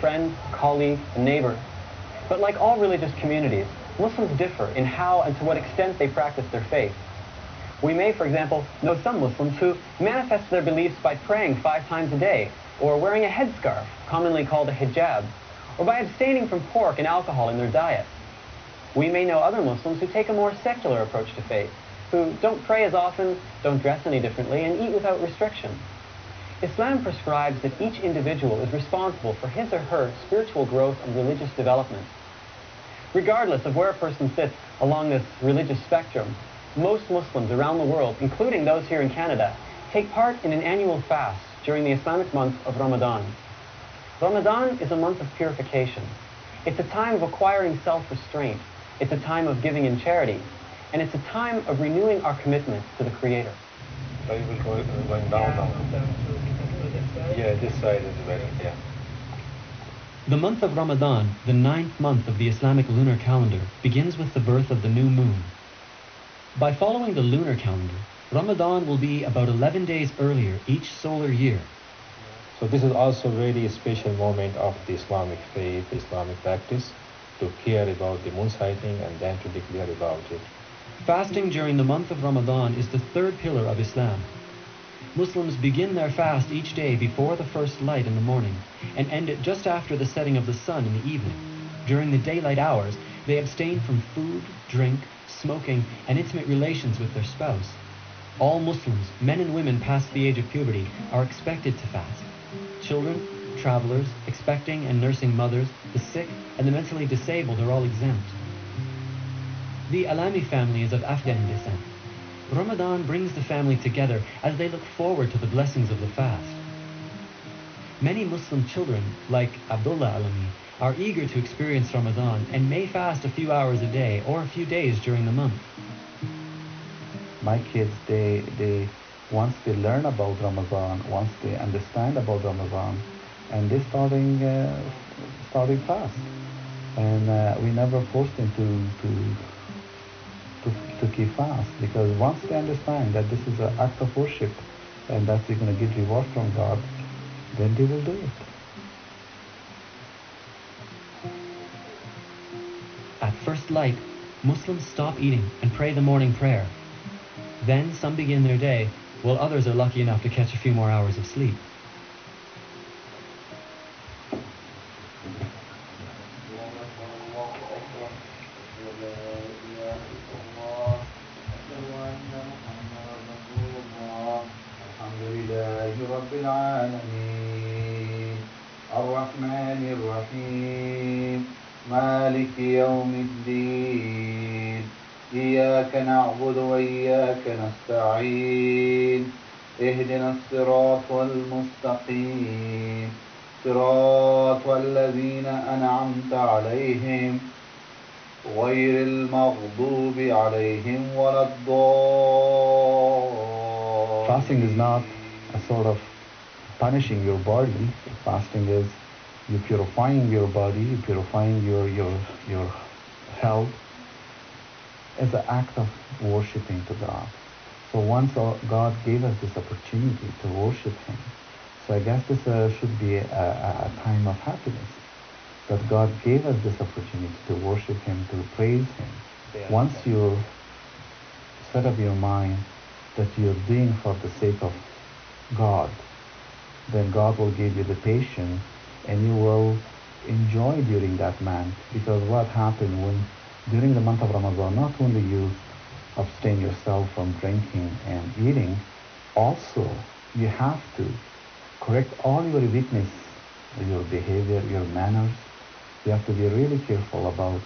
friend, colleague, and neighbor. But like all religious communities, Muslims differ in how and to what extent they practice their faith. We may, for example, know some Muslims who manifest their beliefs by praying 5 times a day, or wearing a headscarf, commonly called a hijab, or by abstaining from pork and alcohol in their diet. We may know other Muslims who take a more secular approach to faith, who don't pray as often, don't dress any differently, and eat without restriction. Islam prescribes that each individual is responsible for his or her spiritual growth and religious development. Regardless of where a person sits along this religious spectrum, most Muslims around the world, including those here in Canada, take part in an annual fast during the Islamic month of Ramadan. Ramadan is a month of purification. It's a time of acquiring self-restraint. It's a time of giving in charity. And it's a time of renewing our commitment to the Creator. So you will going down now. Yeah, this side is better, yeah. The month of Ramadan, the 9th month of the Islamic lunar calendar, begins with the birth of the new moon. By following the lunar calendar, Ramadan will be about 11 days earlier each solar year. So this is also a very special moment of the Islamic faith, Islamic practice, to care about the moon sighting and then to declare about it. Fasting during the month of Ramadan is the 3rd pillar of Islam. Muslims begin their fast each day before the first light in the morning and end it just after the setting of the sun in the evening. During the daylight hours, they abstain from food, drink, smoking, and intimate relations with their spouse. All Muslims, men and women past the age of puberty, are expected to fast. Children, travelers, expecting and nursing mothers, the sick, and the mentally disabled are all exempt. The Alami family is of Afghan descent. Ramadan brings the family together as they look forward to the blessings of the fast. Many Muslim children, like Abdullah Alami, are eager to experience Ramadan and may fast a few hours a day or a few days during the month. My kids, they once they learn about Ramadan, once they understand about Ramadan, and they're starting fast. And we never forced them to keep fast, because once they understand that this is an act of worship and that they're going to get reward from God, then they will do it. At first light, Muslims stop eating and pray the morning prayer. Then some begin their day, while others are lucky enough to catch a few more hours of sleep. مالك يوم الدين إياك نعبد وإياك نستعين اهدنا الصراط المستقيم صراط الذين أنعمت عليهم غير المغضوب عليهم ولا الضالين. Fasting is not a sort of punishing your body. Fasting is you purifying your body, you purifying your health as an act of worshiping to God. So once God gave us this opportunity to worship Him, so I guess this should be a time of happiness, that God gave us this opportunity to worship Him, to praise Him. Once you set up your mind that you're doing for the sake of God, then God will give you the patience and you will enjoy during that month. Because what happened when during the month of Ramadan, not only you abstain yourself from drinking and eating, also you have to correct all your weakness, your behavior, your manners. You have to be really careful about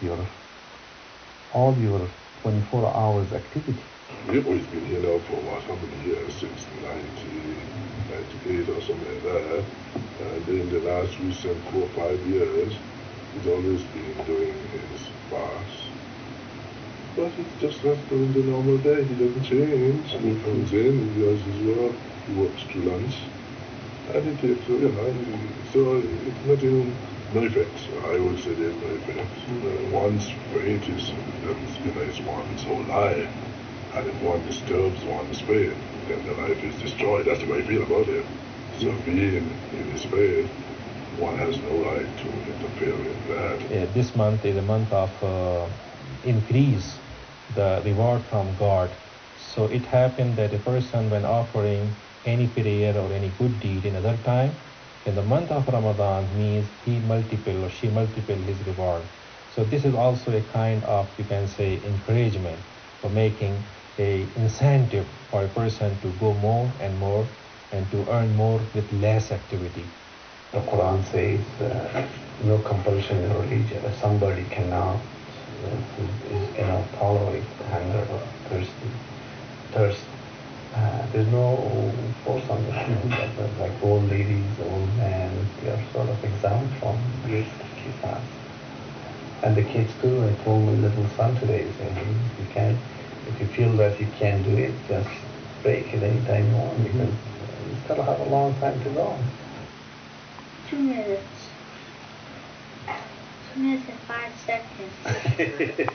all your 24 hours activity. We've always been here now for how many years, since 1998 or something like that. And in the last recent 4 or 5 years, he's always been doing his fast. But he just has during the normal day. He doesn't change. He comes in, he does his work, he works through lunch, and he takes, so it's nothing, no effects. I would say there's no effects. One's faith is one's whole life. And if one disturbs one's faith, then the life is destroyed. That's the way I feel about it. So being in his faith, one has no right to interfere in that. This month is a month of increase the reward from God. So it happened that a person, when offering any prayer or any good deed in other time, in the month of Ramadan means he multiple or she multiple his reward. So this is also a kind of, you can say, encouragement for making a incentive for a person to go more and to earn more with less activity. The Quran says no compulsion in religion. If somebody cannot tolerate hunger or thirst, there's no force on them. Like old ladies, old men, they are sort of exempt from this fast. And the kids too. I told my little son today, saying, if you feel that you can't do it, just break it anytime you want, because you still have a long time to go. 2 minutes. 2 minutes and 5 seconds.